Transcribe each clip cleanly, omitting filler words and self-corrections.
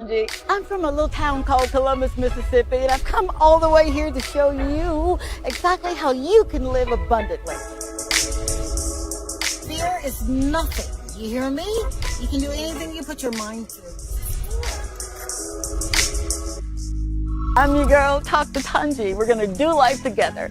I'm from a little town called Columbus, Mississippi, and I've come all the way here to show you exactly how you can live abundantly. Fear is nothing. You hear me? You can do anything you put your mind to. I'm your girl, Talk to Tongie. We're going to do life together.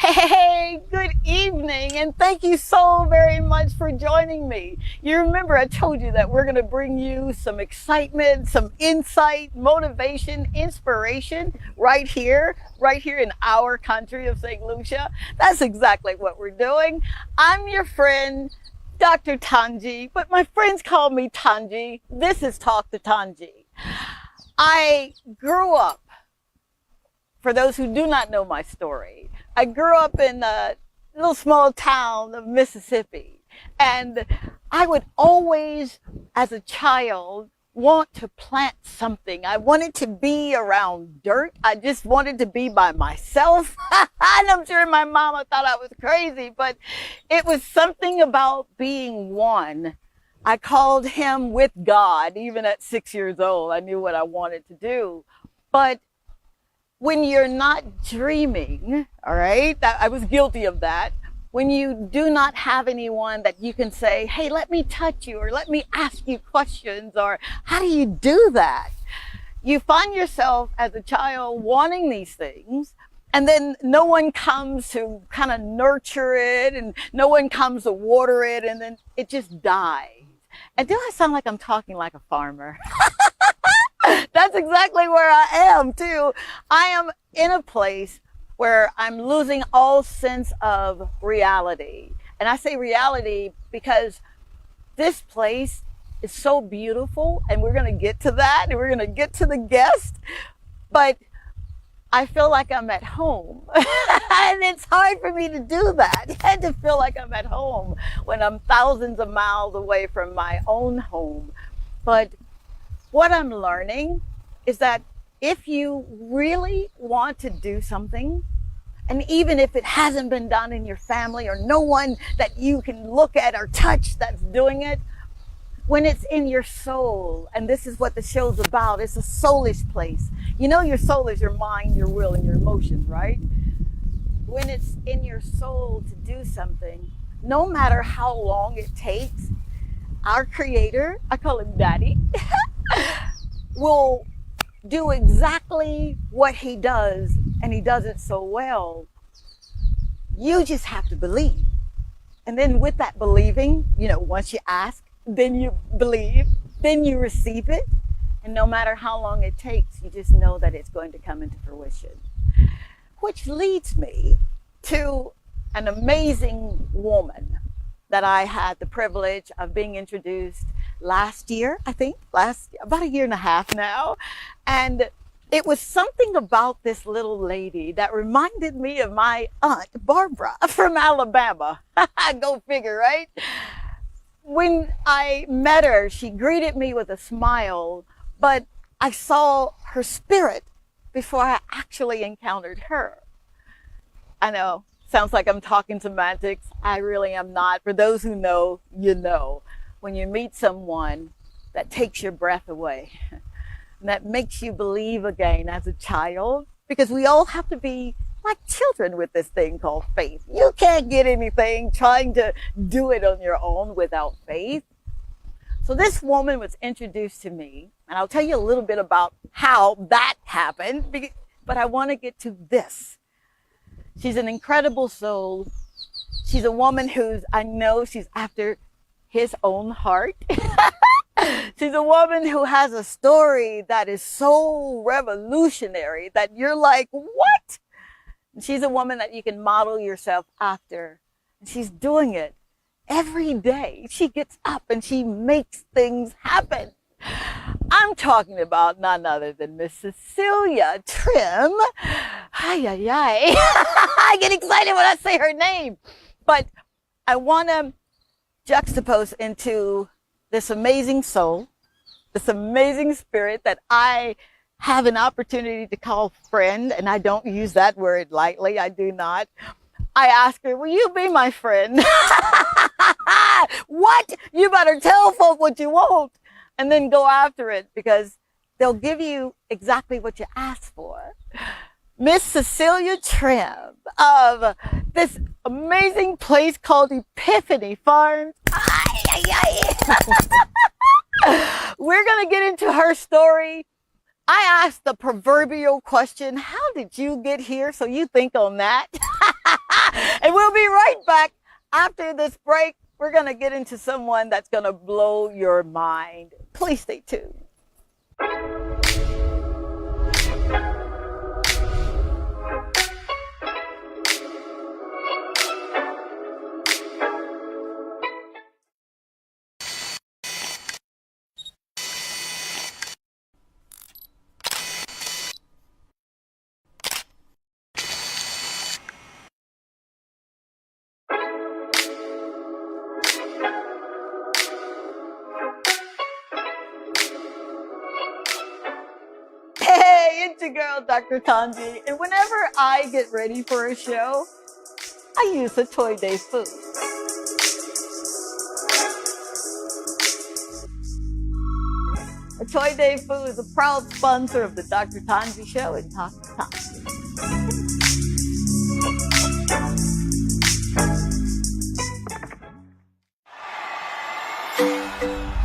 Hey, good evening, and thank you so very much for joining me. You remember I told you that we're going to bring you some excitement, some insight, motivation, inspiration right here in our country of St. Lucia. That's exactly what we're doing. I'm your friend, Dr. Tongie, but my friends call me Tongie. This is Talk to Tongie. I grew up, for those who do not know my story, I grew up in a little small town of Mississippi, and I would always, as a child, want to plant something. I wanted to be around dirt. I just wanted to be by myself. And I'm sure my mama thought I was crazy, but it was something about being one. I called him with God. Even at 6 years old, I knew what I wanted to do. But when you're not dreaming, all right, I was guilty of that. When you do not have anyone that you can say, hey, let me touch you, or let me ask you questions, or how do you do that? You find yourself as a child wanting these things, and then no one comes to kind of nurture it, and no one comes to water it, and then it just dies. And do I sound like I'm talking like a farmer? That's exactly where I am too. I am in a place where I'm losing all sense of reality. And I say reality because this place is so beautiful, and we're going to get to that, and we're going to get to the guest. But I feel like I'm at home. And it's hard for me to do that. And to feel like I'm at home when I'm thousands of miles away from my own home. But what I'm learning is that if you really want to do something, and even if it hasn't been done in your family or no one that you can look at or touch that's doing it, when it's in your soul, and this is what the show's about, it's a soulish place. You know, your soul is your mind, your will, and your emotions, right? When it's in your soul to do something, no matter how long it takes, our Creator, I call him Daddy, will do exactly what he does, and he does it so well. You just have to believe. And then with that believing, once you ask, then you believe, then you receive it. And no matter how long it takes, you just know that it's going to come into fruition. Which leads me to an amazing woman that I had the privilege of being introduced last year, I think, about a year and a half now. And it was something about this little lady that reminded me of my aunt, Barbara, from Alabama. Go figure, right? When I met her, she greeted me with a smile, but I saw her spirit before I actually encountered her. I know, sounds like I'm talking semantics. I really am not. For those who know, you know. When you meet someone that takes your breath away, that makes you believe again as a child, because we all have to be like children with this thing called faith. You can't get anything trying to do it on your own without faith. So this woman was introduced to me, and I'll tell you a little bit about how that happened, but I want to get to this. She's an incredible soul. She's a woman I know she's after his own heart. She's a woman who has a story that is so revolutionary that you're like, what? And she's a woman that you can model yourself after. And she's doing it every day. She gets up and she makes things happen. I'm talking about none other than Miss Cecelia Trim. I get excited when I say her name. But I want to juxtapose into this amazing soul, this amazing spirit that I have an opportunity to call friend, and I don't use that word lightly. I do not. I asked her, will you be my friend? What? You better tell folk what you want and then go after it because they'll give you exactly what you asked for. Miss Cecelia Trim of this amazing place called Epiphany Farms. We're going to get into her story. I asked the proverbial question, how did you get here? So you think on that. And we'll be right back after this break. We're going to get into someone that's going to blow your mind. Please stay tuned. Hey, it's your girl, Dr. Tongie. And whenever I get ready for a show, I use the Toy Day food. A Toy Day food is a proud sponsor of the Dr. Tongie Show and Talk to Tongie.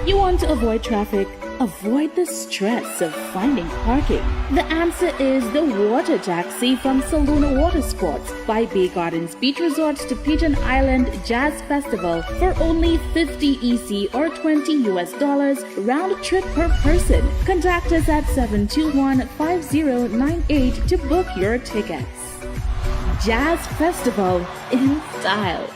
You want to avoid traffic? Avoid the stress of finding parking. The answer is the water taxi from Saloon Water Sports by Bay Gardens Beach Resorts to Pigeon Island Jazz Festival for only $50 EC or $20 round trip per person. Contact us at 721-5098 to book your tickets. Jazz Festival in style.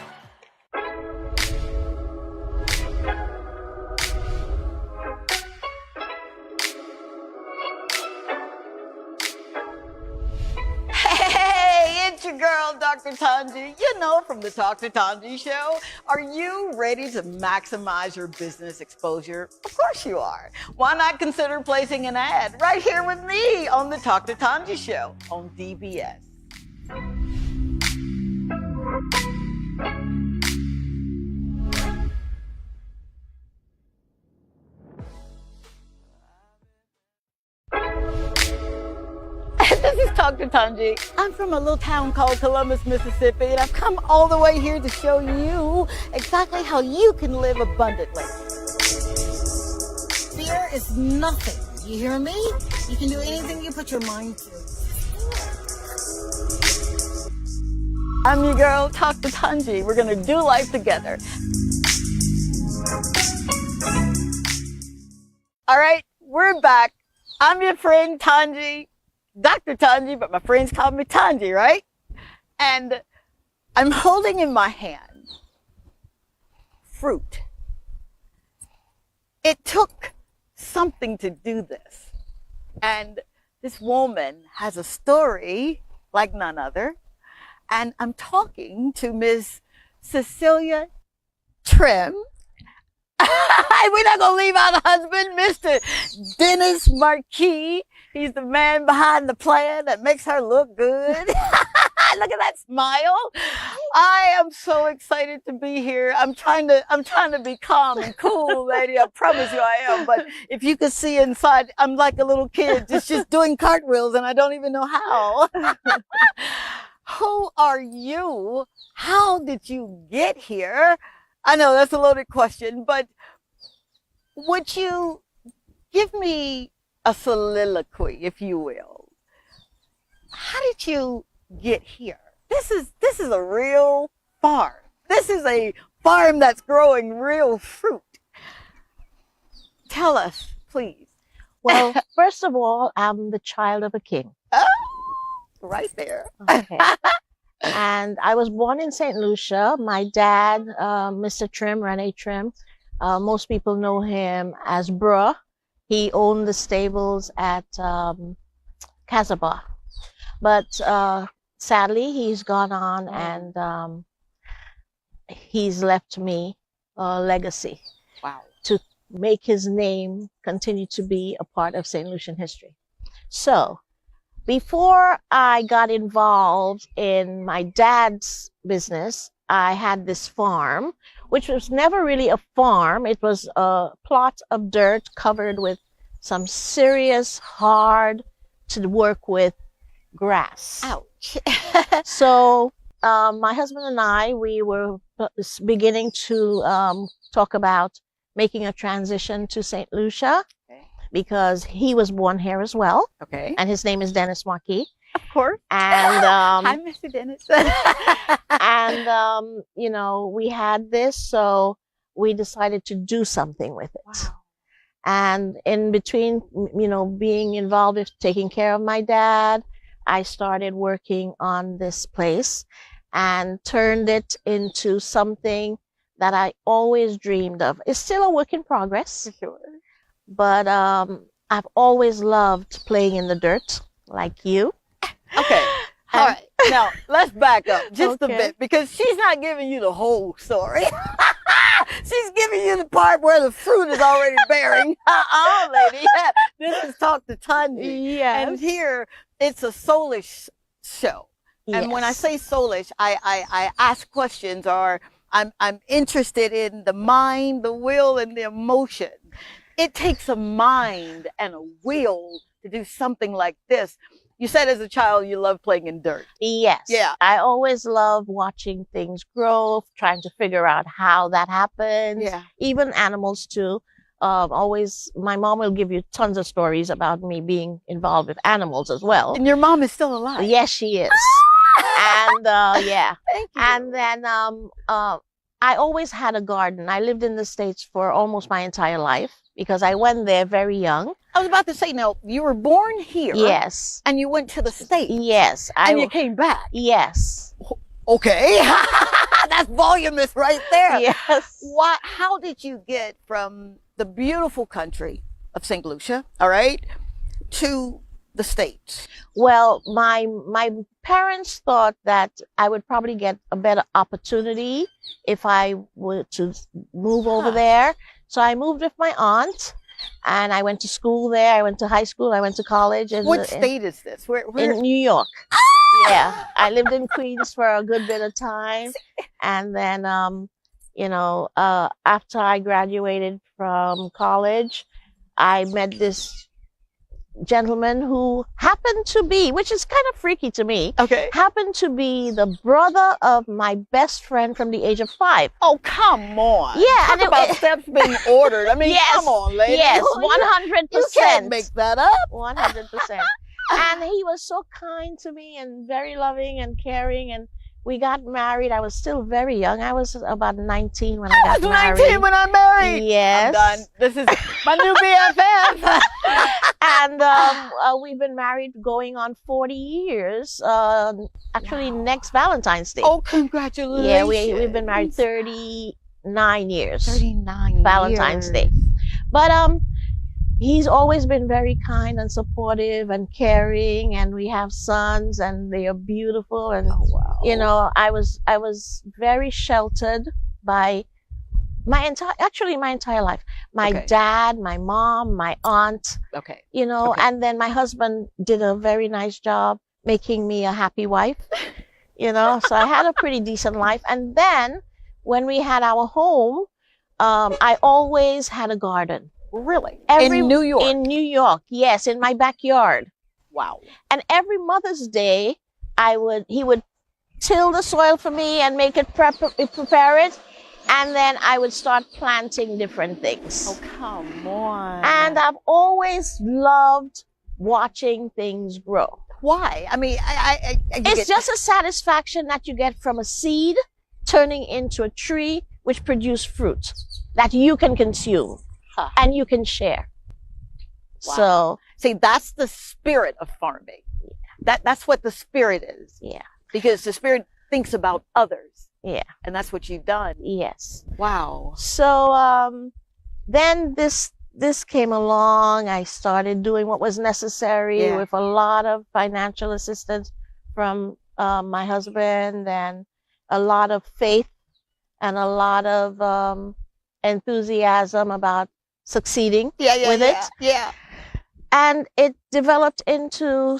Girl, Dr. Tongie, you know from the Talk to Tongie Show. Are you ready to maximize your business exposure? Of course you are. Why not consider placing an ad right here with me on the Talk to Tongie Show on DBS? This is Dr. Tongie. I'm from a little town called Columbus, Mississippi, and I've come all the way here to show you exactly how you can live abundantly. Fear is nothing. You hear me? You can do anything you put your mind to. I'm your girl, Dr. Tongie. We're going to do life together. All right, we're back. I'm your friend, Tongie. Dr. Tongie, but my friends call me Tongie, right? And I'm holding in my hand fruit. It took something to do this. And this woman has a story like none other. And I'm talking to Miss Cecelia Trim. We're not going to leave out a husband, Mr. Dennis Marquis. He's the man behind the plan that makes her look good. Look at that smile. I am so excited to be here. I'm trying to be calm and cool, lady. I promise you I am. But if you could see inside, I'm like a little kid just doing cartwheels and I don't even know how. Who are you? How did you get here? I know that's a loaded question, but would you give me a soliloquy, if you will? How did you get here? This is a real farm. This is a farm that's growing real fruit. Tell us, please. Well, first of all, I'm the child of a king. Oh, right there. Okay. And I was born in St. Lucia. My dad, Mr. Trim, Rene Trim, most people know him as Bruh. He owned the stables at Casabah. But sadly, he's gone on and he's left me a legacy. Wow. To make his name continue to be a part of St. Lucian history. So, before I got involved in my dad's business, I had this farm which was never really a farm. It was a plot of dirt covered with some serious, hard to work with grass. Ouch. So my husband and I, we were beginning to talk about making a transition to St. Lucia, because he was born here as well. Okay. And his name is Dennis Marquis. Of course. And Hi, Mr. Dennis. and you know, we had this, so we decided to do something with it. Wow. And in between, you know, being involved with taking care of my dad, I started working on this place and turned it into something that I always dreamed of. It's still a work in progress. For sure. But I've always loved playing in the dirt, like you. Okay. All right. Now, let's back up just a Okay. bit, because she's not giving you the whole story. She's giving you the part where the fruit is already bearing. Lady. This is Talk to Tongie. Yes. And here, it's a soulish show. And when I Yes. say soulish, I ask questions, or I'm interested in the mind, the will, and the emotion. It takes a mind and a will to do something like this. You said as a child you love playing in dirt. Yes. Yeah. I always love watching things grow, trying to figure out how that happens. Yeah. Even animals too. Always, my mom will give you tons of stories about me being involved with animals as well. And your mom is still alive. Yes, she is. And yeah. Thank you. And then I always had a garden. I lived in the States for almost my entire life because I went there very young. I was about to say, now, you were born here. Yes. And you went to the States. Yes. And you came back. Yes. Okay. That's voluminous right there. Yes. How did you get from the beautiful country of St. Lucia, all right, to the States? Well, my parents thought that I would probably get a better opportunity if I were to move over there. So I moved with my aunt, and I went to school there. I went to high school. I went to college. What state is this? Where? In New York. Yeah, I lived in Queens for a good bit of time, and then you know, after I graduated from college, I met this gentleman who happened to be, which is kind of freaky to me, Okay. happened to be the brother of my best friend from the age of 5. Oh, come on. Yeah, Talk and it- about steps being ordered. I mean, Yes, come on, lady. Yes, You 100%. can't make that up. 100%. And he was so kind to me and very loving and caring, and we got married. I was still very young. I was about 19 when I I got was married. 19 when I married. Yes. I'm done. This is my new BFF. And we've been married going on 40 years. Actually, Wow. next Valentine's Day. Oh, congratulations. Yeah, we've been married 39 years. 39 Valentine's Day. But he's always been very kind and supportive and caring, and we have sons, and they are beautiful. And Oh, wow. you know, I was very sheltered by my entire life. My Okay. dad, my mom, my aunt, Okay. you know, Okay. and then my husband did a very nice job making me a happy wife, you know, so I had a pretty decent life. And then when we had our home, I always had a garden. Really? In New York? In New York, yes, in my backyard. Wow. And every Mother's Day, he would till the soil for me and make it prepare it. And then I would start planting different things. Oh, come on. And I've always loved watching things grow. why? I mean, It's just a satisfaction that you get from a seed turning into a tree which produce fruit that you can consume Huh. and you can share. Wow. So, see, that's the spirit of farming. That's what the spirit is. yeah, Because the spirit thinks about others. yeah, And that's what you've done. yes. Wow. So, then this came along. I started doing what was necessary Yeah. with a lot of financial assistance from my husband, and a lot of faith and a lot of enthusiasm about succeeding Yeah, with it. Yeah. And it developed into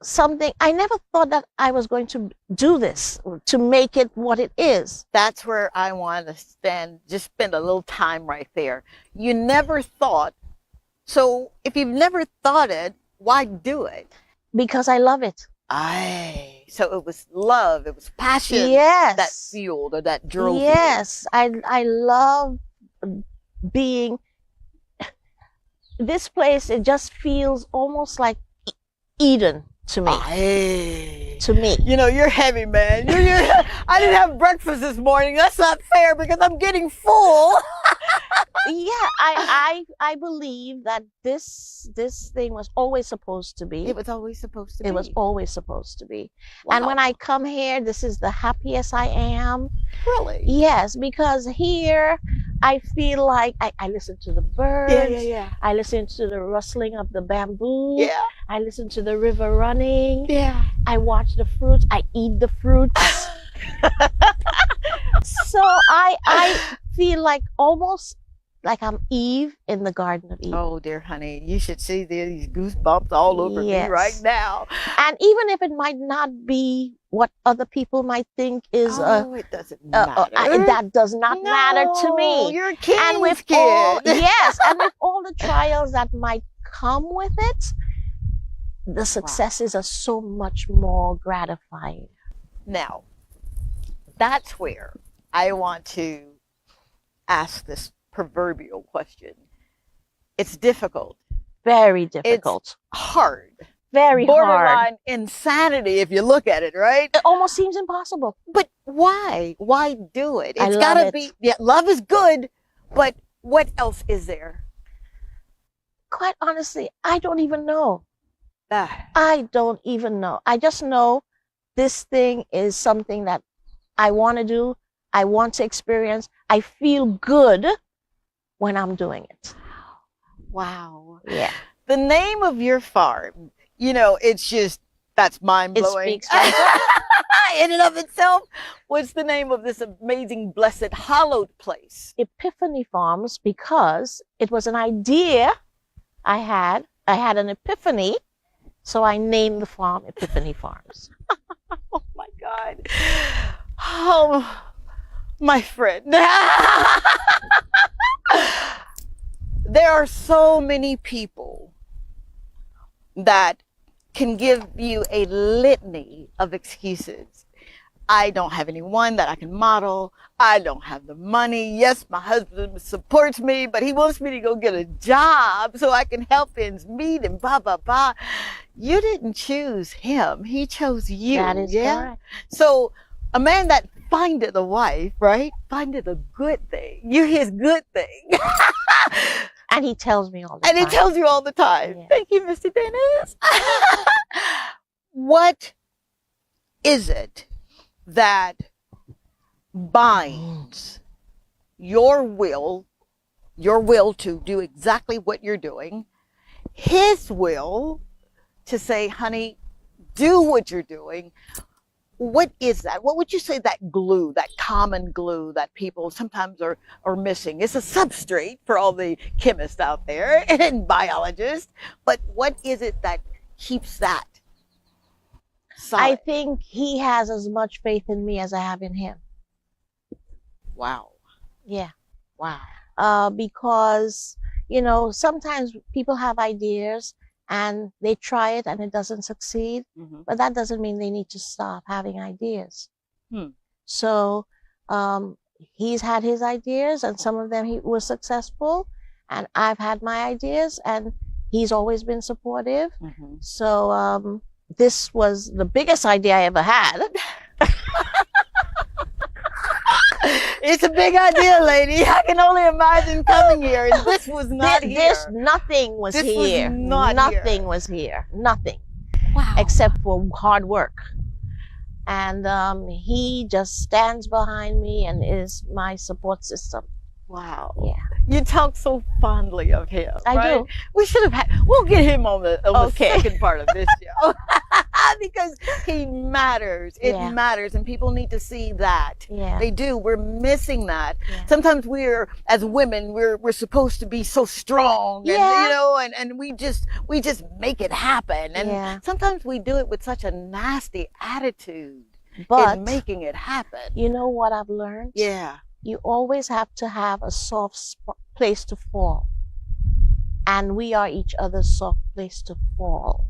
something, I never thought that I was going to do this, to make it what it is. That's where I want to just spend a little time right there. You never thought, so if you've never thought it, why do it? Because I love it. So it was love, it was passion Yes. that fueled or that drove Yes. I love being, this place, it just feels almost like Eden to me. To me. You know, you're heavy, man. I didn't have breakfast this morning. That's not fair because I'm getting full. Yeah, I believe that this thing was always supposed to be. It was always supposed to be. It was always supposed to be. Wow. And when I come here, this is the happiest I am. Really? Yes, because here I feel like I listen to the birds. Yeah. I listen to the rustling of the bamboo. Yeah. I listen to the river running. Yeah. I watch the fruits. I eat the fruits. So I feel like almost like I'm Eve in the Garden of Eden. Oh, dear honey, you should see these goosebumps all over me right now. And even if it might not be what other people might think is, it doesn't matter. That does not matter to me. You're a king's and with kid. And with all the trials that might come with it, the successes are so much more gratifying. Now, that's where I want to ask this proverbial question. It's difficult. Very difficult. It's hard. Very borderline hard. insanity if you look at it, right? It almost seems impossible. But why? Why do it? It's love gotta it. be, yeah, love is good, but what else is there? Quite honestly, I don't even know. Ah, I don't even know. I just know this thing is something that I want to do. I want to experience. I feel good when I'm doing it. wow. Yeah. The name of your farm, you know, it's just, that's mind-blowing. It speaks for itself. In and of itself. What's the name of this amazing, blessed, hallowed place? Epiphany Farms, because it was an idea I had. I had an epiphany, so I named the farm Epiphany Farms. Oh my God. Oh, my friend. There are so many people that can give you a litany of excuses. I don't have anyone that I can model. I don't have the money. Yes, my husband supports me, but he wants me to go get a job so I can help ends meet and blah, blah, blah. You didn't choose him. He chose you. That is correct. So a man that findeth a wife, right? Findeth a good thing. You're his good thing. And he tells me all the time. And he tells you all the time. Yeah. Thank you, Mr. Dennis. What is it that binds your will to do exactly what you're doing, his will to say, honey, do what you're doing? What is that? What would you say that glue, that common glue that people sometimes are missing? It's a substrate for all the chemists out there and biologists, but what is it that keeps that solid? I think he has as much faith in me as I have in him. Wow. Yeah. Wow. Because, you know, sometimes people have ideas and they try it and it doesn't succeed, but that doesn't mean they need to stop having ideas. So he's had his ideas and some of them he was successful, and I've had my ideas and he's always been supportive. So this was the biggest idea I ever had. It's a big idea, lady. I can only imagine coming here. And this was not here. Nothing was This here. was not Nothing here. was here. Nothing. Wow. Except for hard work. And he just stands behind me and is my support system. Wow. Yeah. You talk so fondly of him. I right? do. We should have had, we'll get him on the Okay. second part of this show. Because he matters. It Yeah. matters. And people need to see that. Yeah. They do. We're missing that. Yeah. Sometimes we're, as women, we're supposed to be so strong and, Yeah. you know, and we just make it happen. And Yeah. sometimes we do it with such a nasty attitude But in making it happen. you know what I've learned? Yeah. You always have to have a soft place to fall. And we are each other's soft place to fall.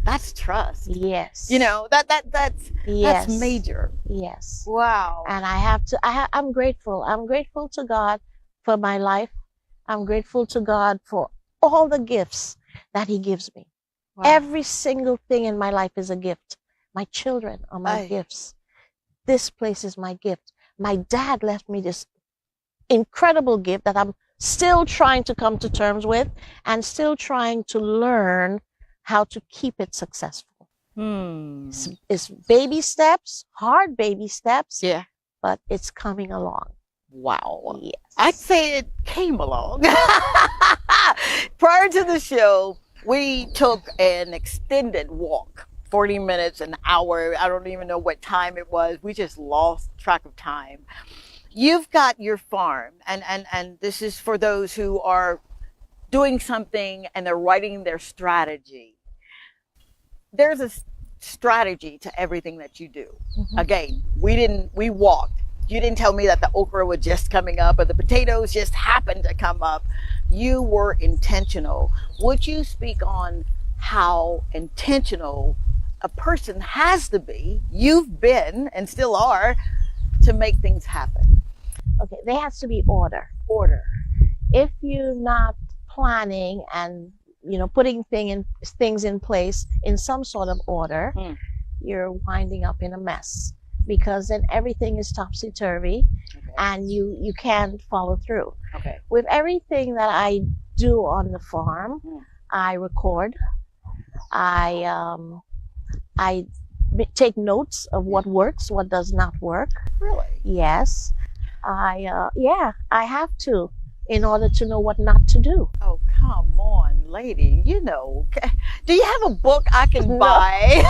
That's trust. Yes. You know, that's Yes. major. Yes. Wow. And I'm grateful. I'm grateful to God for my life. I'm grateful to God for all the gifts that He gives me. Wow. Every single thing in my life is a gift. My children are my Aye. gifts. This place is my gift. My dad left me this incredible gift that I'm still trying to come to terms with and still trying to learn how to keep it successful. It's baby steps, hard baby steps, Yeah. but it's coming along. Wow. Yes. I'd say it came along. Prior to the show, we took an extended walk. 40 minutes, an hour. I don't even know what time it was. We just lost track of time. You've got your farm, and this is for those who are doing something and they're writing their strategy. There's a strategy to everything that you do. Mhm. Again, we walked. You didn't tell me that the okra was just coming up or the potatoes just happened to come up. You were intentional. Would you speak on how intentional a person has to be, you've been and still are, to make things happen? Okay, there has to be order. Order. If you're not planning and putting things in place in some sort of order, you're winding up in a mess because then everything is topsy-turvy and you can't follow through. Okay. With everything that I do on the farm, I record. I take notes of what works, what does not work. Really? Yes. I have to in order to know what not to do. Oh, come on, lady. You know, do you have a book I can No. buy?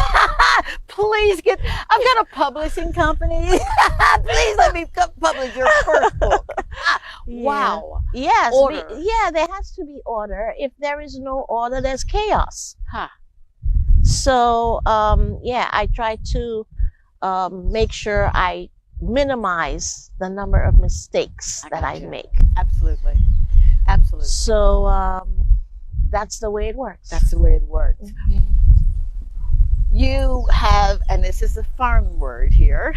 Please I've got a publishing company. Please let me publish your first book. Wow. Yes. Order. There has to be order. If there is no order, there's chaos. Huh. So, I try to make sure I minimize the number of mistakes that I gotcha. make. Absolutely. Absolutely. So, that's the way it works. That's the way it works. You have, and this is a farm word here,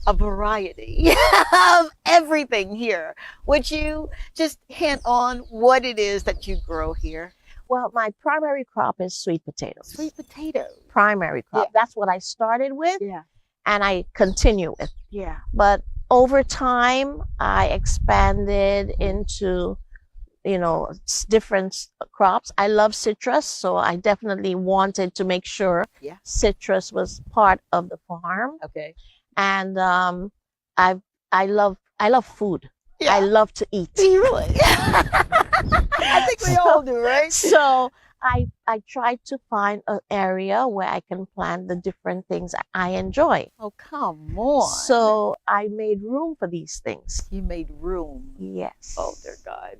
a variety of everything here. Would you just hint on what it is that you grow here? Well, my primary crop is sweet potatoes. Sweet potatoes. Primary crop. Yeah. That's what I started with Yeah. and I continue with. Yeah. But over time, I expanded into, different crops. I love citrus, so I definitely wanted to make sure citrus was part of the farm. Okay. And I love food. Yeah. I love to eat. Do you really? I think we all do, right? So I try to find an area where I can plant the different things I enjoy. Oh, come on. So I made room for these things. You made room. Yes. Oh, dear God.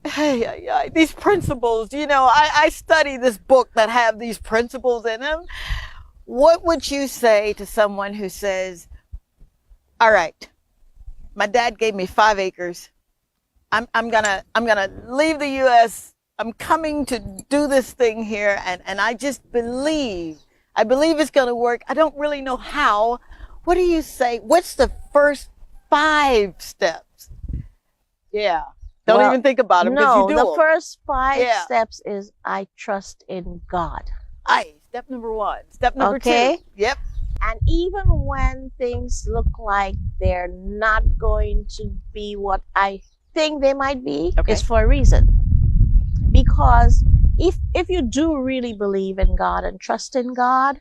Hey, these principles, I study this book that have these principles in them. What would you say to someone who says, all right, my dad gave me 5 acres. I'm gonna leave the U.S. I'm coming to do this thing here, and I just believe it's gonna work. I don't really know how. What do you say? What's the first 5 steps? Yeah. Don't even think about it because you do the them. first 5 steps is I trust in God. Aye, step number 1. Step number 2. Yep. And even when things look like they're not going to be what I think they might be, it's for a reason. Because if you do really believe in God and trust in God,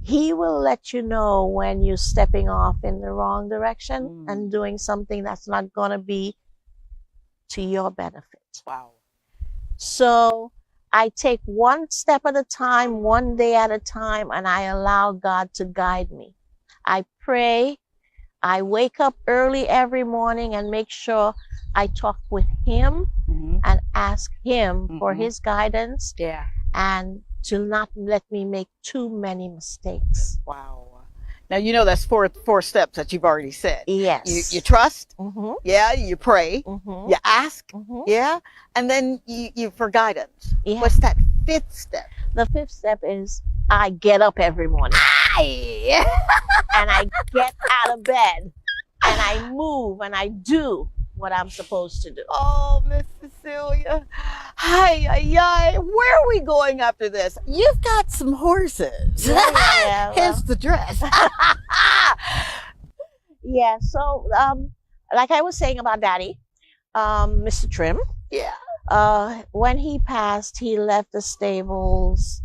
He will let you know when you're stepping off in the wrong direction and doing something that's not going to be to your benefit. Wow. So I take one step at a time, one day at a time, and I allow God to guide me. I pray. I wake up early every morning and make sure I talk with Him and ask Him for His guidance. Yeah. And to not let me make too many mistakes. Wow. Now, you know that's four steps that you've already said. Yes. You trust. Mm-hmm. Yeah. You pray. Mm-hmm. You ask. Mm-hmm. Yeah. And then you for guidance. Yeah. What's that fifth step? The fifth step is I get up every morning. Aye. And I get out of bed and I move and I do what I'm supposed to do. Oh, Miss Cecelia. Hi. Where are we going after this? You've got some horses. Yeah, Hence the dress. Yeah, so like I was saying about Daddy, Mr. Trim, Yeah. when he passed, he left the stables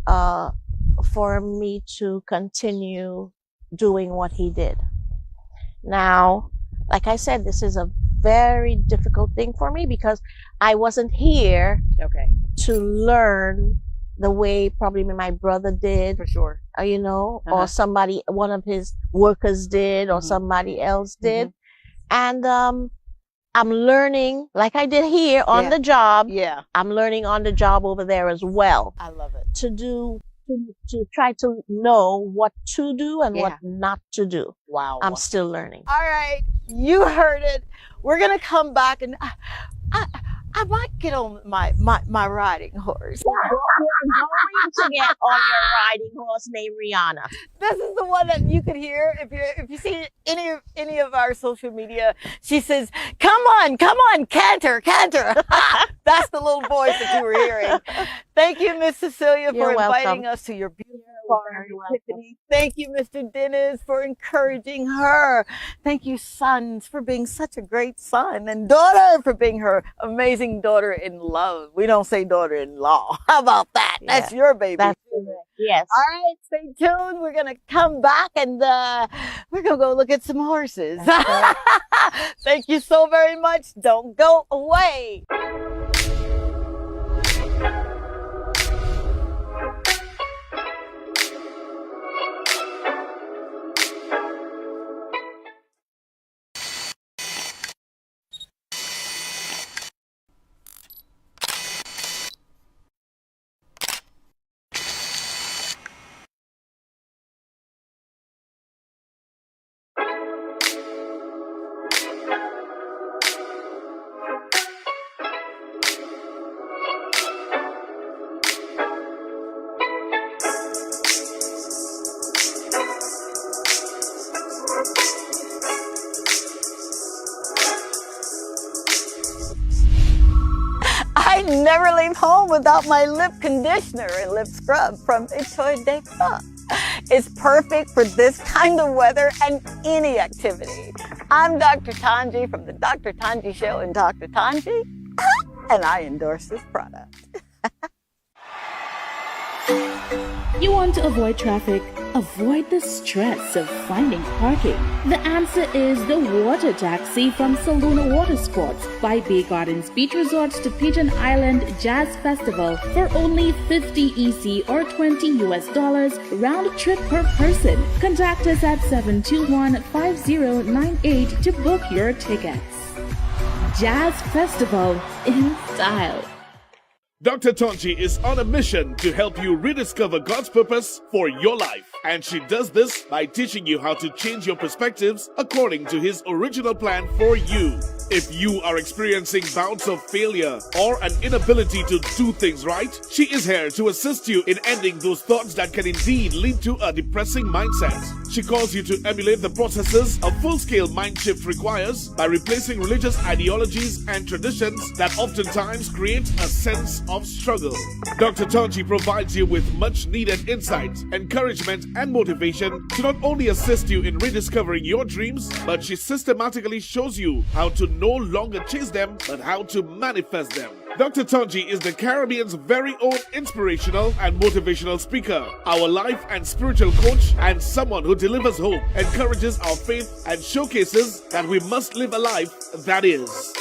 for me to continue doing what he did. Now, like I said, this is a very difficult thing for me because I wasn't here Okay. to learn the way probably my brother did, For sure. you know, Uh-huh. or somebody, one of his workers did, or somebody else did. And I'm learning, like I did here on the job, Yeah. I'm learning on the job over there as well I love it. to try to know what to do and Yeah. what not to do. Wow. I'm still learning. All right. You heard it. We're going to come back and I might get on my riding horse. You're going to get on your riding horse named Rihanna. This is the one that you could hear if you see any of our social media. She says, come on, canter." That's the little voice that you were hearing. Thank you, Miss Cecelia, You're for inviting welcome. us to your beautiful farm, very welcome. Tiffany. Thank you, Mr. Dennis, for encouraging her. Thank you, sons, for being such a great son, and daughter for being her amazing daughter-in-law. We don't say daughter-in-law. How about that? Yeah. That's your baby. That's correct. Yes. All right, stay tuned. We're going to come back and we're going to go look at some horses. Thank you so very much. Don't go away. I never leave home without my lip conditioner and lip scrub from T2T. It's perfect for this kind of weather and any activity. I'm Dr. Tongie from the Dr. Tongie Show and Dr. Tongie, and I endorse this product. You want to avoid traffic? Avoid the stress of finding parking? The answer is the water taxi from Saluna Water Sports by Bay Gardens Beach Resorts to Pigeon Island Jazz Festival for only $50 EC or $20 round trip per person. Contact us at 721-5098 to book your tickets. Jazz Festival in style. Dr. Tongie is on a mission to help you rediscover God's purpose for your life. And she does this by teaching you how to change your perspectives according to His original plan for you. If you are experiencing bouts of failure or an inability to do things right, she is here to assist you in ending those thoughts that can indeed lead to a depressing mindset. She calls you to emulate the processes a full-scale mind shift requires by replacing religious ideologies and traditions that oftentimes create a sense of struggle. Dr. Tongie provides you with much needed insight, encouragement, and motivation to not only assist you in rediscovering your dreams, but she systematically shows you how to no longer chase them, but how to manifest them. Dr. Tongie is the Caribbean's very own inspirational and motivational speaker, our life and spiritual coach, and someone who delivers hope, encourages our faith, and showcases that we must live a life that is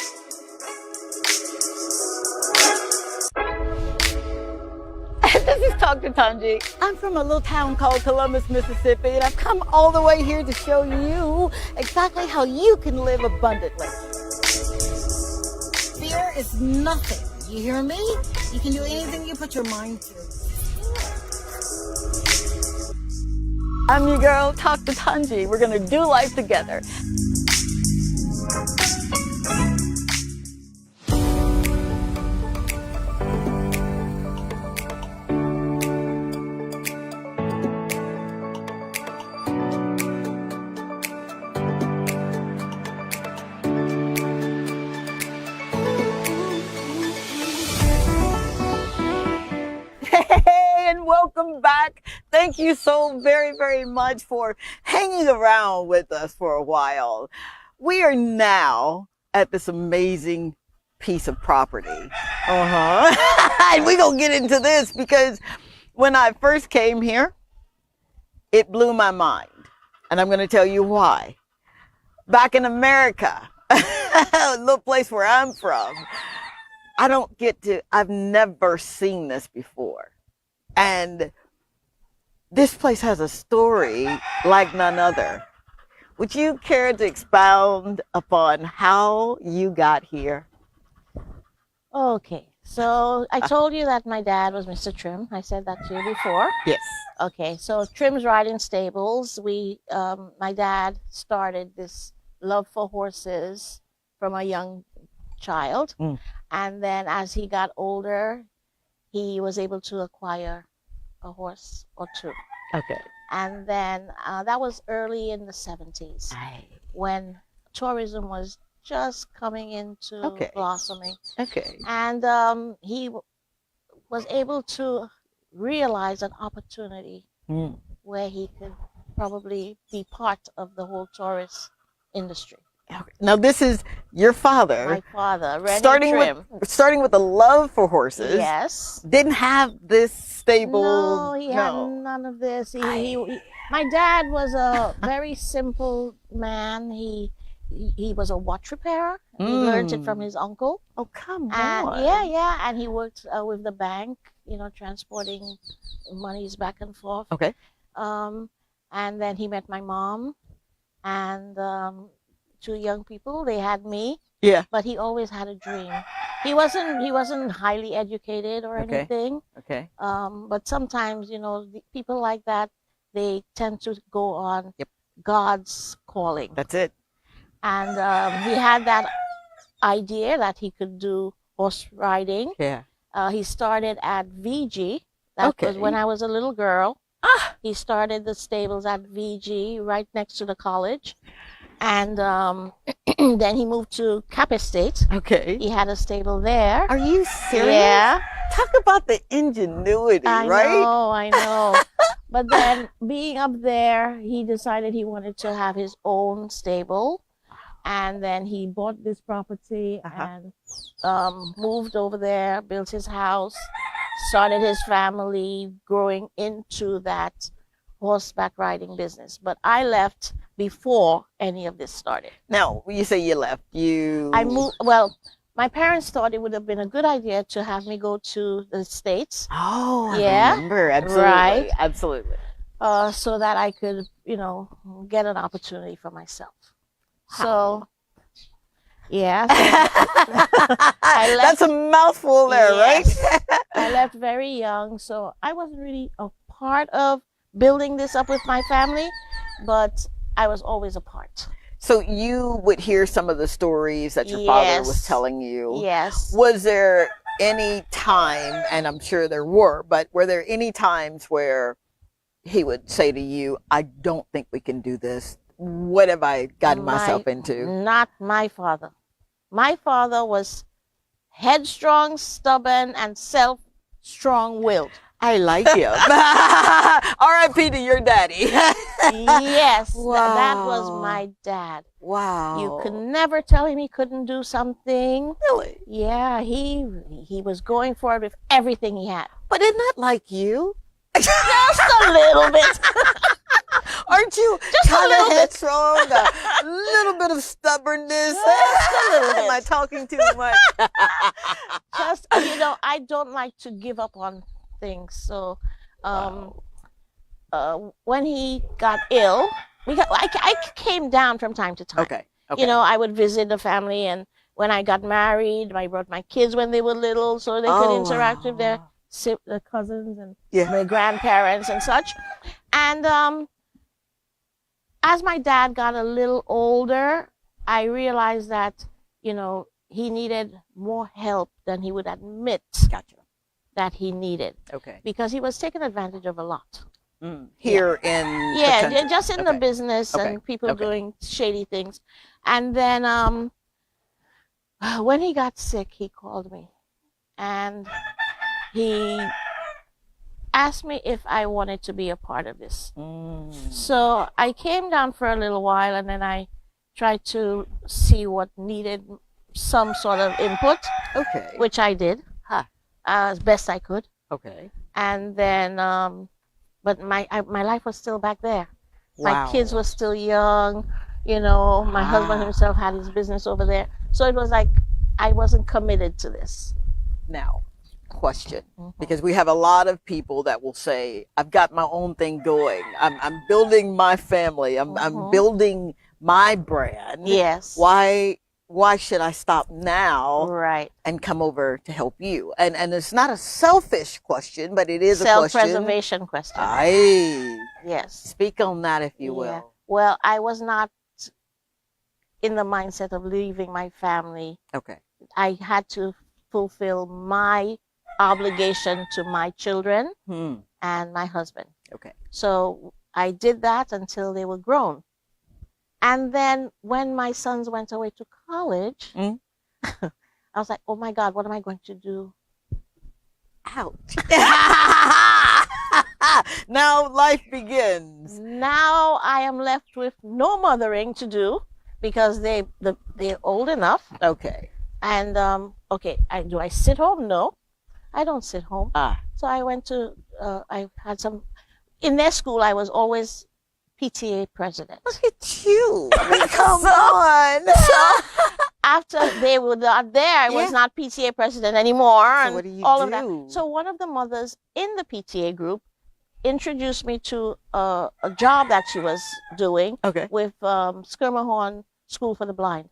This is Dr. Tongie. I'm from a little town called Columbus, Mississippi, and I've come all the way here to show you exactly how you can live abundantly. Fear is nothing. You hear me? You can do anything you put your mind to. I'm your girl, Dr. Tongie. We're going to do life together. And welcome back. Thank you so very, very much for hanging around with us for a while. We are now at this amazing piece of property. And we're going to get into this because when I first came here, it blew my mind. And I'm going to tell you why. Back in America, a little place where I'm from, I've never seen this before. And this place has a story like none other. Would you care to expound upon how you got here? Okay, so I told you that my dad was Mr. Trim. I said that to you before. Yes. Okay, so Trim's Riding Stables. My dad started this love for horses from a young child. And then as he got older, he was able to acquire a horse or two. Okay. And then that was early in the 70s when tourism was just coming into blossoming. Okay. And he was able to realize an opportunity where he could probably be part of the whole tourist industry. Now this is your father. My father, Rennie Trim. Starting with a love for horses. Yes. Didn't have this stable. No, he had none of this. My dad was a very simple man. He was a watch repairer. He learned it from his uncle. Oh, come and on. Yeah. And he worked with the bank, transporting monies back and forth. Okay. And then he met my mom and two young people. They had me. Yeah. But he always had a dream. He wasn't highly educated or anything. Okay. But sometimes, people like that, they tend to go on God's calling. That's it. And he had that idea that he could do horse riding. Yeah. He started at VG. That was when I was a little girl. He started the stables at VG right next to the college. And then he moved to Cap Estate. Okay. He had a stable there. Are you serious? Yeah. Talk about the ingenuity, right? I know. But then being up there, he decided he wanted to have his own stable. And then he bought this property and moved over there, built his house, started his family, growing into that horseback riding business. But I left before any of this started. Now, when you say you left, I moved. Well, my parents thought it would have been a good idea to have me go to the States. Oh, I remember. Absolutely. Right. Absolutely. So that I could, get an opportunity for myself. So, yeah. That's a mouthful there, right? I left very young, so I wasn't really a part of building this up with my family, but I was always a part. So you would hear some of the stories that your father was telling you. Yes. Was there any time, and I'm sure there were, but were there any times where he would say to you, I don't think we can do this? What have I gotten myself into? Not my father. My father was headstrong, stubborn, and strong-willed. I like him. R.I.P. to your daddy. Yes, wow. That was my dad. Wow. You could never tell him he couldn't do something. Really? Yeah, he was going for it with everything he had. But isn't that like you? Just a little bit. Aren't you just kind a little of headstrong? A little bit of stubbornness. Just a little bit. Am I talking too much? I don't like to give up on things. So, Wow. when he got ill, I came down from time to time. Okay. Okay. You know, I would visit the family, and when I got married, I brought my kids when they were little so they could interact with their cousins and my grandparents and such. And as my dad got a little older, I realized that, you know, he needed more help than he would admit Gotcha. that he needed, Okay. because he was taken advantage of a lot. Here in the country. Just in the business and people doing shady things. And then when he got sick, he called me and he asked me if I wanted to be a part of this. So I came down for a little while, and then I tried to see what needed some sort of input, which I did as best I could. Okay. And then, but my life was still back there. My kids were still young. You know, my husband himself had his business over there. So it was like I wasn't committed to this. Now, question, because we have a lot of people that will say, I've got my own thing going. I'm building my family. I'm building my brand. Yes. Why should I stop now and come over to help you? And it's not a selfish question, but it is a question. Self-preservation question. Yes. Speak on that, if you will. Well, I was not in the mindset of leaving my family. Okay. I had to fulfill my obligation to my children and my husband. Okay. So I did that until they were grown. And then when my sons went away to college, I was like, oh my God, what am I going to do? Ouch. Now life begins. Now I am left with no mothering to do because they're old enough. Okay. And do I sit home? No, I don't sit home. So I went to I had some in their school. I was always PTA president. Look at you. I mean, come on. So after they were not there, I was not PTA president anymore. So and what do you all do? of that. So one of the mothers in the PTA group introduced me to a job that she was doing with Skirmahorn School for the Blind.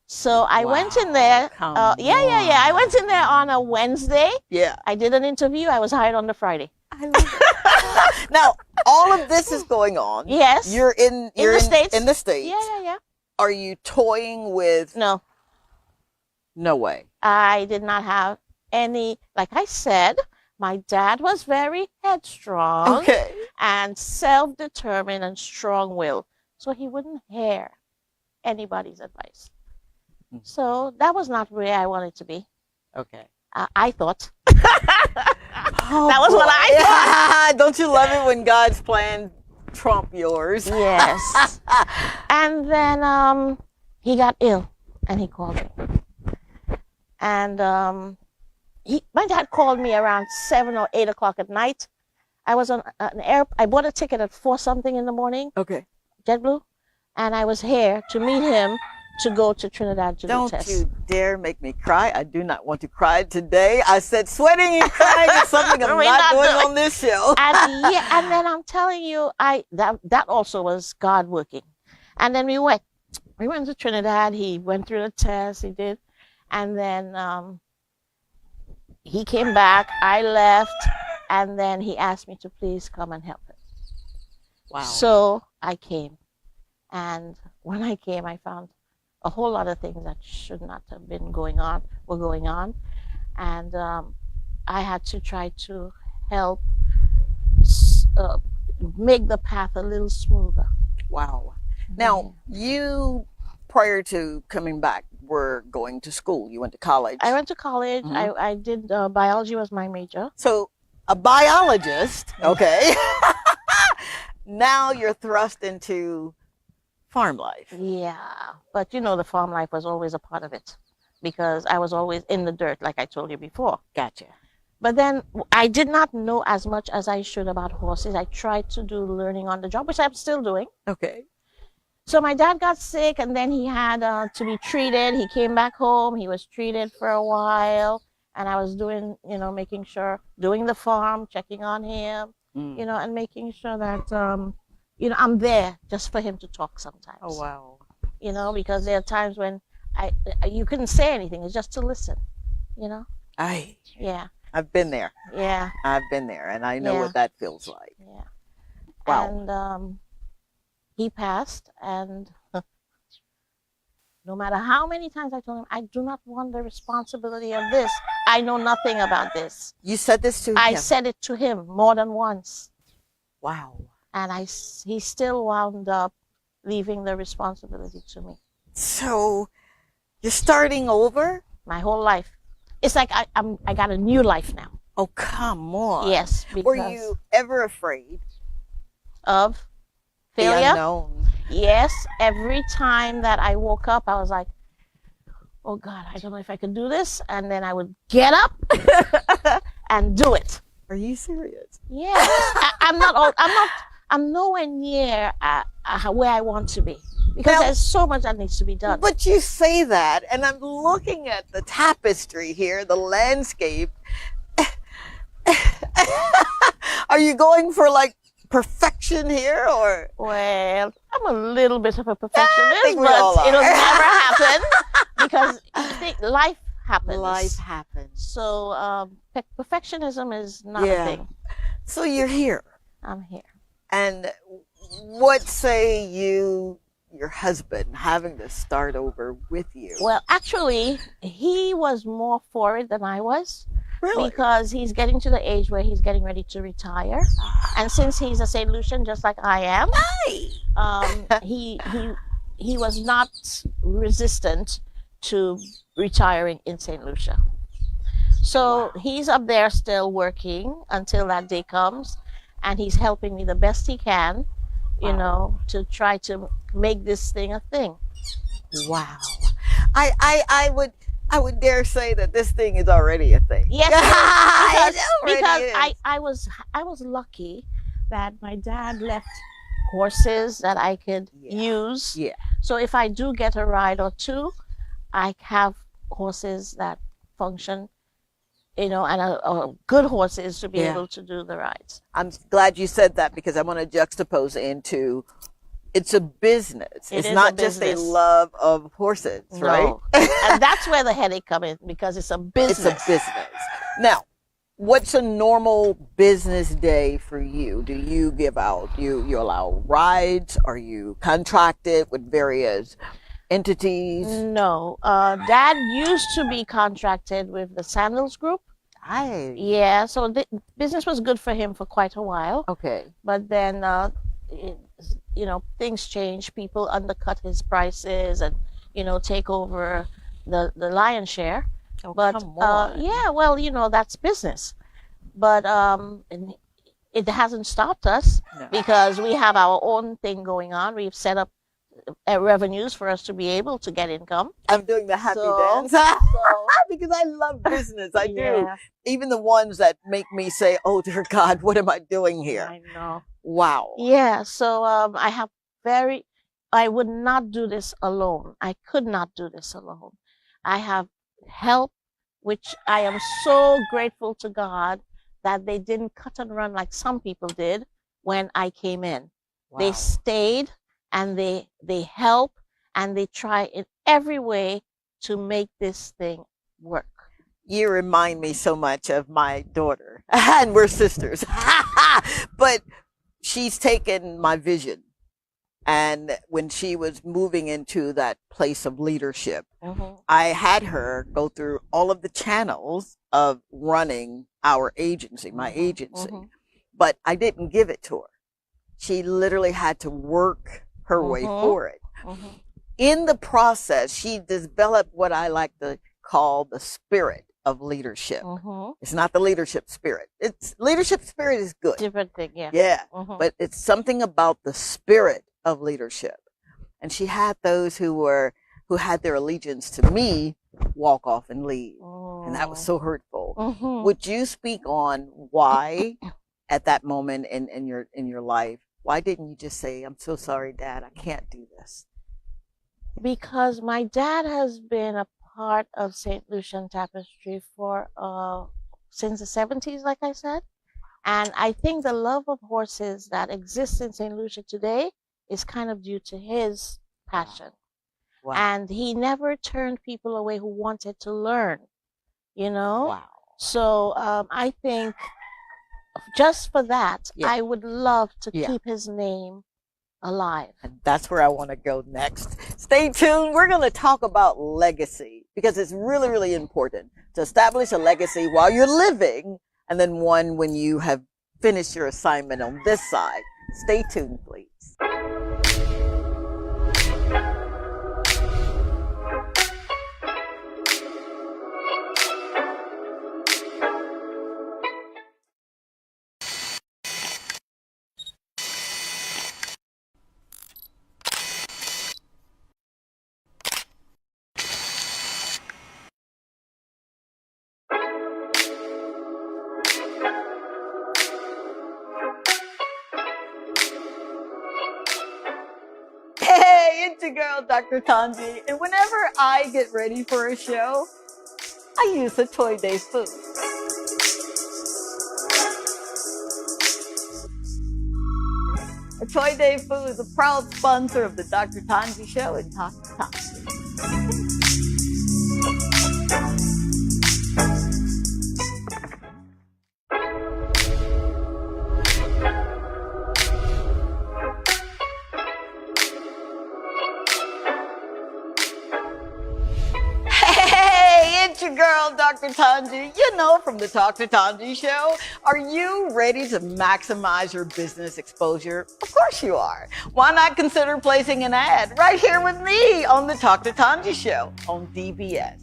So I went in there. I went in there on a Wednesday. Yeah. I did an interview. I was hired on the Friday. I love it. Now, all of this is going on. Yes. You're in the States. In the States. Yeah. Are you toying with? No. No way. I did not have any. Like I said, my dad was very headstrong and self-determined and strong-willed, so he wouldn't hear anybody's advice. So that was not where I wanted to be. Okay. I thought. That was what I thought. Don't you love it when God's plan trump yours? Yes. And then he got ill, and he called me. And my dad called me around 7 or 8 o'clock at night. I was on I bought a ticket at 4 something in the morning. Okay. JetBlue, and I was here to meet him to go to Trinidad to do tests. Don't you dare make me cry. I do not want to cry today. I said sweating and crying is something I'm not doing on this show. And then I'm telling you, that also was God working. And then we went to Trinidad. He went through the test. He did, and then he came back. I left, and then he asked me to please come and help him. Wow. So I came, and when I came, I found a whole lot of things that should not have been going on were going on. And I had to try to help make the path a little smoother. Wow. Now, you, prior to coming back, were going to school. You went to college. I went to college. I did biology was my major. So a biologist, okay. Now you're thrust into farm life. Yeah, but you know, the farm life was always a part of it because I was always in the dirt, like I told you before. Gotcha. But then I did not know as much as I should about horses. I tried to do learning on the job, which I'm still doing. Okay. So my dad got sick, and then he had to be treated. He came back home. He was treated for a while, and I was doing, making sure, doing the farm, checking on him, Mm. and making sure that, I'm there just for him to talk sometimes. Oh, wow. Because there are times when you couldn't say anything. It's just to listen, Yeah, I've been there. yeah, I've been there, and I know Yeah. what that feels like. yeah. Wow. And he passed, and no matter how many times I told him, I do not want the responsibility of this. I know nothing about this. You said this to I him? said it to him more than once. Wow. And he still wound up leaving the responsibility to me. So you're starting over? My whole life. It's like I got a new life now. Oh, come on. Yes. Were you ever afraid? Of The failure? unknown. Yes. Every time that I woke up, I was like, oh God, I don't know if I can do this. And then I would get up and do it. Are you serious? Yes. I'm nowhere near where I want to be, because Now- there's so much that needs to be done. But you say that, and I'm looking at the tapestry here, the landscape. Are you going for like perfection here, or? Well, I'm a little bit of a perfectionist, think we but all are. it'll never happen because life happens. Life happens. So perfectionism is not Yeah. a thing. So you're here. I'm here. And what say your husband having to start over with you? Well, actually, he was more for it than I was. Really? Because he's getting to the age where he's getting ready to retire, and since he's a St. Lucian just like I am, he was not resistant to retiring in St. Lucia. So he's up there still working until that day comes, and he's helping me the best he can, to try to make this thing a thing. Wow. I would dare say that this thing is already a thing. Yes, It I was lucky that my dad left horses that I could use. Yeah. So if I do get a ride or two, I have horses that function, and good horses to be able to do the rides. I'm glad you said that, because I want to juxtapose into it's a business. It's is not a just a business. love of horses, right? No. And that's where the headache comes in, because it's a business. It's a business. Now, what's a normal business day for you? Do you give out, you allow rides? Are you contracted with various entities? No. Dad used to be contracted with the Sandals Group. Yeah, so the business was good for him for quite a while. Okay. But then, things change. People undercut his prices and, take over the lion's share. Oh, But come on. yeah, well, that's business. But and it hasn't stopped us, No. because we have our own thing going on. We've set up revenues for us to be able to get income. I'm doing the happy dance because I love business. I do. Yeah, Even the ones that make me say, "Oh dear God, what am I doing here?" I know. Wow. Yeah, so I would not do this alone. I could not do this alone. I have help, which I am so grateful to God that they didn't cut and run like some people did when I came in. They Wow. stayed, and they help, and they try in every way to make this thing work. You remind me so much of my daughter, and we're sisters. But she's taken my vision, and when she was moving into that place of leadership, I had her go through all of the channels of running our agency, my agency, but I didn't give it to her. She literally had to work her way for it. In the process, she developed what I like to call the spirit of leadership. It's not the leadership spirit. It's leadership spirit is good. Different thing, yeah. Yeah. But it's something about the spirit of leadership. And she had those who had their allegiance to me walk off and leave. And that was so hurtful. Would you speak on why at that moment in your life, why didn't you just say, "I'm so sorry, Dad, I can't do this"? Because my dad has been a part of St. Lucian Tapestry for since the 70s, like I said. And I think the love of horses that exists in St. Lucia today is kind of due to his passion. Wow. And he never turned people away who wanted to learn, you know? Wow. So I think just for that, Yeah. I would love to Yeah. keep his name alive. And that's where I want to go next. Stay tuned. We're going to talk about legacy because it's really, really important to establish a legacy while you're living and then one when you have finished your assignment on this side. Stay tuned, please. Hey, it's your girl, Dr. Tongie. And whenever I get ready for a show, I use a Toy Day food. A Toy Day food is a proud sponsor of the Dr. Tongie Show and Talk to Tongie. It's your girl, Dr. Tongie. You know, from the Talk to Tongie Show. Are you ready to maximize your business exposure? Of course you are. Why not consider placing an ad right here with me on the Talk to Tongie Show on DBS?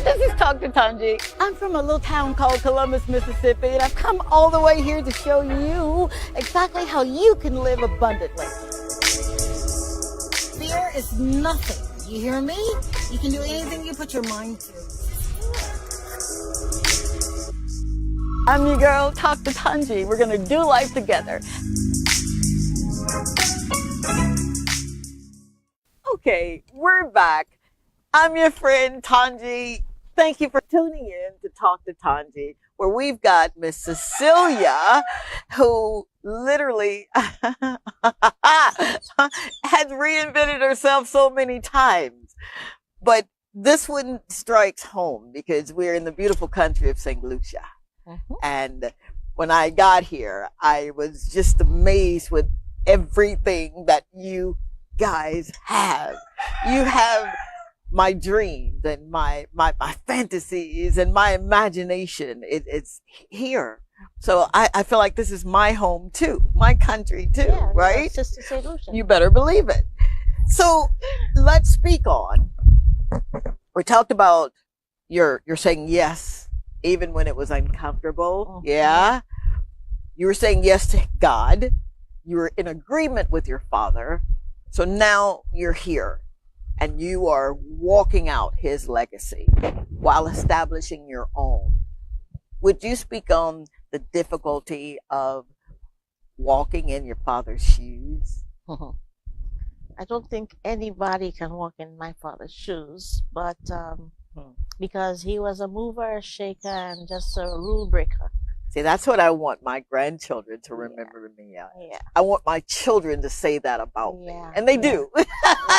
This is Talk to Tongie. I'm from a little town called Columbus, Mississippi, and I've come all the way here to show you exactly how you can live abundantly. Fear is nothing. You hear me? You can do anything you put your mind to. I'm your girl, Talk to Tongie. We're gonna do life together. Okay, we're back. I'm your friend Tongie. Thank you for tuning in to Talk to Tongie, where we've got Miss Cecelia, who literally has reinvented herself so many times. But this one strikes home because we're in the beautiful country of St. Lucia. And when I got here, I was just amazed with everything that you guys have. You have my dreams and my fantasies and my imagination. It's here. So I feel like this is my home too, my country too, Yeah, right? Sister St. Lucia. You better believe it. So let's speak on. We talked about you're saying yes, even when it was uncomfortable. Mhm. Yeah. You were saying yes to God. You were in agreement with your Father. So now you're here. And you are walking out his legacy while establishing your own. Would you speak on the difficulty of walking in your father's shoes? I don't think anybody can walk in my father's shoes, but because he was a mover, a shaker, and just a rule breaker. See, that's what I want my grandchildren to remember me as. Yeah. I want my children to say that about me. Yeah. And they do.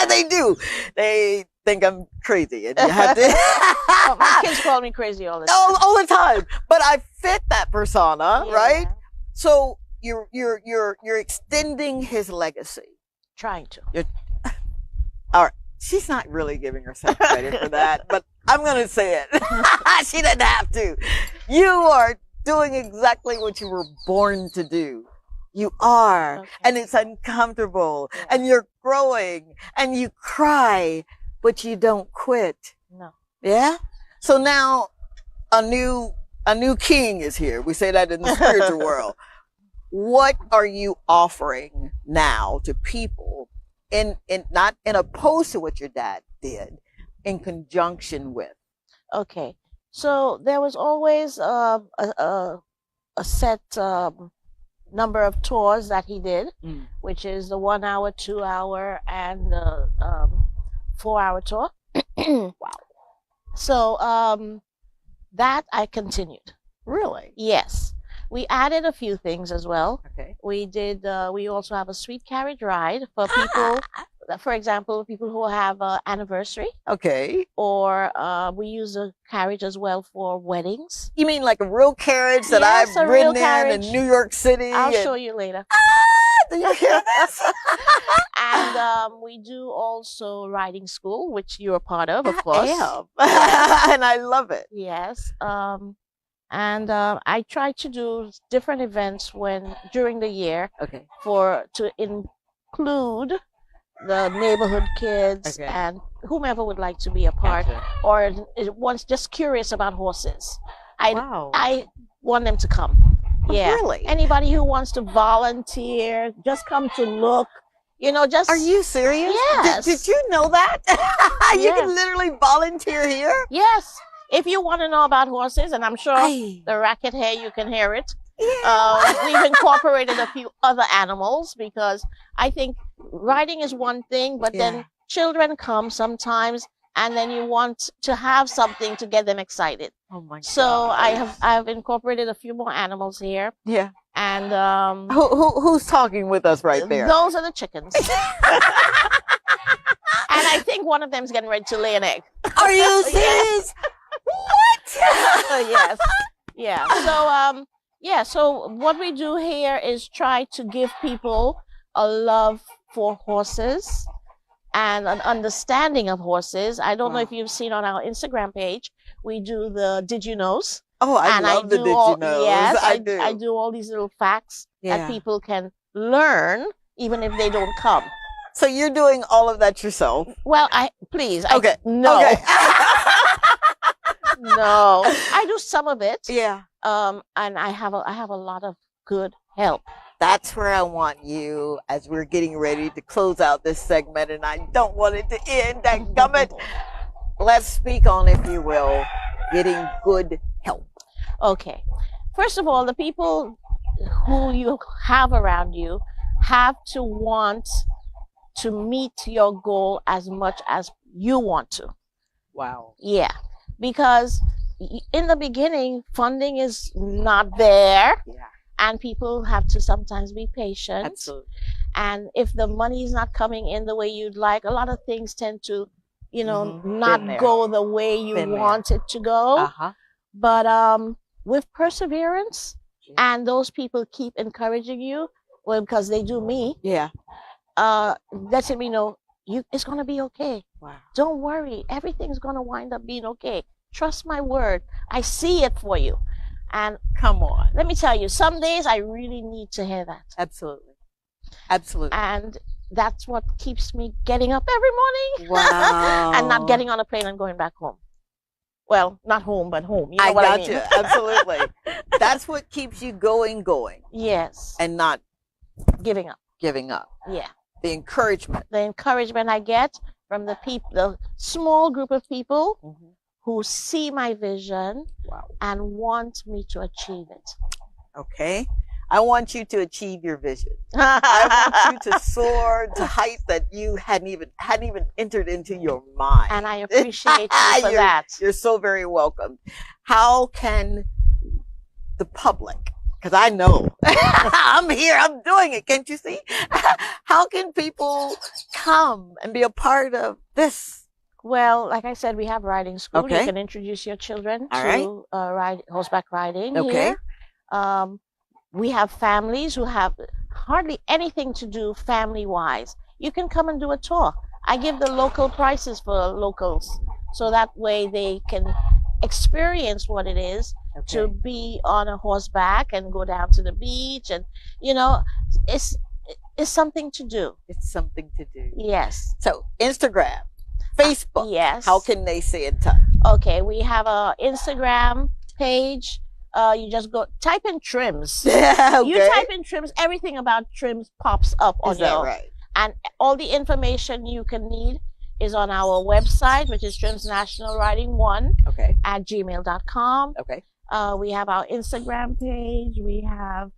They do. They think I'm crazy. And you have to. Oh, my kids call me crazy all the time. all the time. But I fit that persona, Yeah. right? So you're extending his legacy. Trying to. All right. She's not really giving herself credit for that, but I'm going to say it. She doesn't have to. You are doing exactly what you were born to do. You are. Okay. And it's uncomfortable. Yeah. And you're growing. And you cry, but you don't quit. No. Yeah? So now a new king is here. We say that in the spiritual world. What are you offering now to people in not in opposed to what your dad did, in conjunction with? Okay. So there was always a set number of tours that he did, which is the 1 hour, 2 hour, and the 4 hour tour. Wow. So that I continued. Really? Yes. We added a few things as well. Okay. We did. We also have a sweet carriage ride for people. For example, people who have an anniversary, Okay. or we use a carriage as well for weddings. You mean like a real carriage that Yes, a I've real ridden carriage. in New York City? I'll and- show you later. Do you hear this? And we do also riding school, which you're a part of course. I am. And I love it. Yes. And I try to do different events during the year Okay. to include the neighborhood kids Okay. and whomever would like to be a part, Gotcha. or once just curious about horses. Wow. I want them to come. Yeah. Really? Anybody who wants to volunteer, just come to look. Just. Are you serious? Yes. Did you know that? You Yes. can literally volunteer here? Yes. If you want to know about horses, and I'm sure Aye. the racket hair, you can hear it. Yeah. We've incorporated a few other animals because I think riding is one thing, but Yeah. then children come sometimes, and then you want to have something to get them excited. Oh my God. So I've incorporated a few more animals here, Yeah. and Who's talking with us right there? those are the chickens. And I think one of them is getting ready to lay an egg. Are you serious? What? Yes. Yeah. So what we do here is try to give people a love for horses and an understanding of horses. I don't know if you've seen on our Instagram page, we do the Did You Knows? Oh, I love the Did You Know. Yes, I do. I do all these little facts Yeah. that people can learn even if they don't come. So you're doing all of that yourself? Well, Okay. No. Okay. No. I do some of it. Yeah. And I have a lot of good help. That's where I want you as we're getting ready to close out this segment, and I don't want it to end. Dadgummit. Let's speak on, if you will, getting good help. Okay. First of all, the people who you have around you have to want to meet your goal as much as you want to. Wow. Yeah. Because in the beginning, funding is not there. Yeah. And people have to sometimes be patient. Absolutely. And if the money is not coming in the way you'd like, a lot of things tend to, Been not there. go the way you Been there. want it to go. Uh-huh. But with perseverance, and those people keep encouraging you, well, because they do me, Yeah. letting me know it's going to be okay. Wow. Don't worry. Everything's going to wind up being okay. Trust my word. I see it for you. And Come on. let me tell you, some days I really need to hear that. Absolutely. Absolutely. And that's what keeps me getting up every morning. Wow. And not getting on a plane and going back home. Well, not home, but home. You know I what got I mean? you. Absolutely. That's what keeps you going, Yes. and not Giving up. giving up. Yeah. The encouragement. The encouragement I get from the small group of people who see my vision Wow. and want me to achieve it. Okay. I want you to achieve your vision. I want you to soar to heights that you hadn't even entered into your mind. And I appreciate you for that. You're so very welcome. How can the public, because I know I'm here, I'm doing it, can't you see? How can people come and be a part of this? Well, like I said, we have riding school. Okay. You can introduce your children All to horseback riding Okay. here. We have families who have hardly anything to do family-wise. You can come and do a tour. I give the local prices for locals, so that way they can experience what it is to be on a horseback and go down to the beach. And, it's something to do. It's something to do. Yes. So Instagram, Facebook. Yes. How can they stay in touch? Okay, we have a Instagram page. You just type in trims. Yeah. You type in trims, everything about trims pops up on Is that your, right? and all the information you can need. is on our website, which is trimsnationalriding1 Okay. at gmail.com. Okay. We have our Instagram page. We have,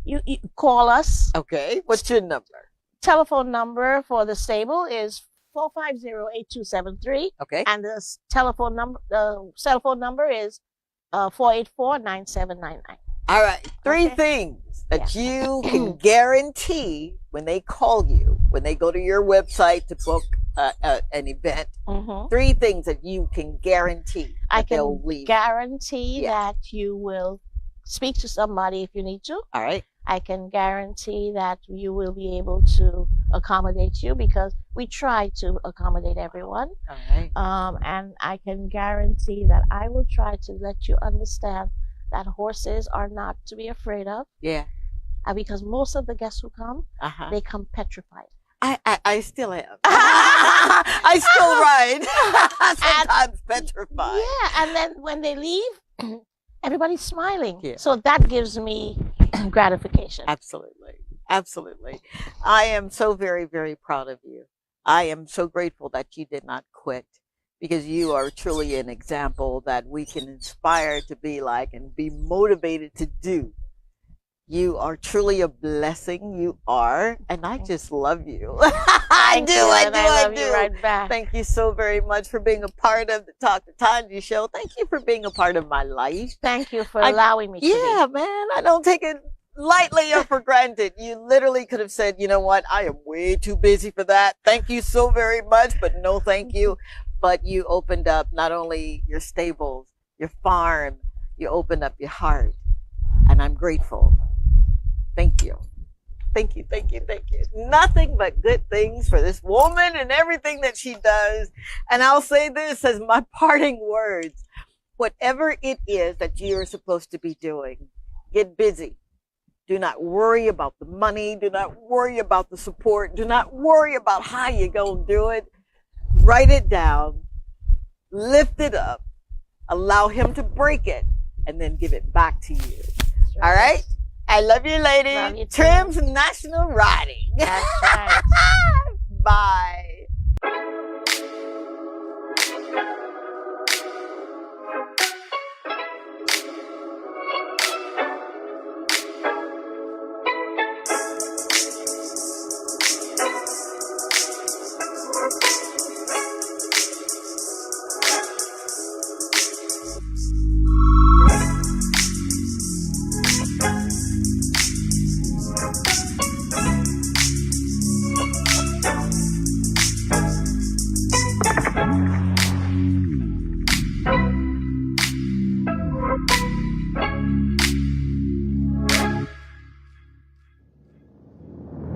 you call us. Okay. What's your number? Telephone number for the stable is 450-8273. Okay. And the cell phone number is 484-9799. All right. Three Okay. things that you can guarantee when they call you, when they go to your website to book an event. Mm-hmm. Three things that you can guarantee I that they'll can leave. guarantee Yeah. that you will speak to somebody if you need to. All right. I can guarantee that you will be able to accommodate you because we try to accommodate everyone. All right. And I can guarantee that I will try to let you understand that horses are not to be afraid of. Yeah. Because most of the guests who come, Uh-huh. they come petrified. I still am. I still ride. Sometimes petrified. Yeah, and then when they leave, everybody's smiling. Yeah. So that gives me gratification. Absolutely. Absolutely. I am so very, very proud of you. I am so grateful that you did not quit because you are truly an example that we can inspire to be like and be motivated to do. You are truly a blessing. You are. And I just love you. I Thank you, and I love do. you right back. Thank you so very much for being a part of the Talk to Tongie show. Thank you for being a part of my life. Thank you for allowing me to Yeah, man. I don't take it lightly or for granted. You literally could have said, you know what? I am way too busy for that. Thank you so very much, but no thank you. But you opened up not only your stables, your farm, you opened up your heart. And I'm grateful. Thank you. Thank you, thank you, thank you. Nothing but good things for this woman and everything that she does. And I'll say this as my parting words. Whatever it is that you're supposed to be doing, get busy. Do not worry about the money. Do not worry about the support. Do not worry about how you're going to do it. Write it down. Lift it up. Allow him to break it and then give it back to you. Sure. All right? I love you, lady. Love you too. Trim's National Riding. That's right. Bye.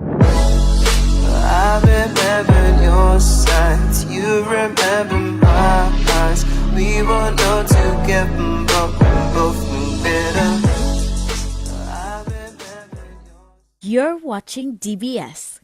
I remember your signs, you remember my eyes. We were not together, but we both knew better. I remember your You're watching DBS.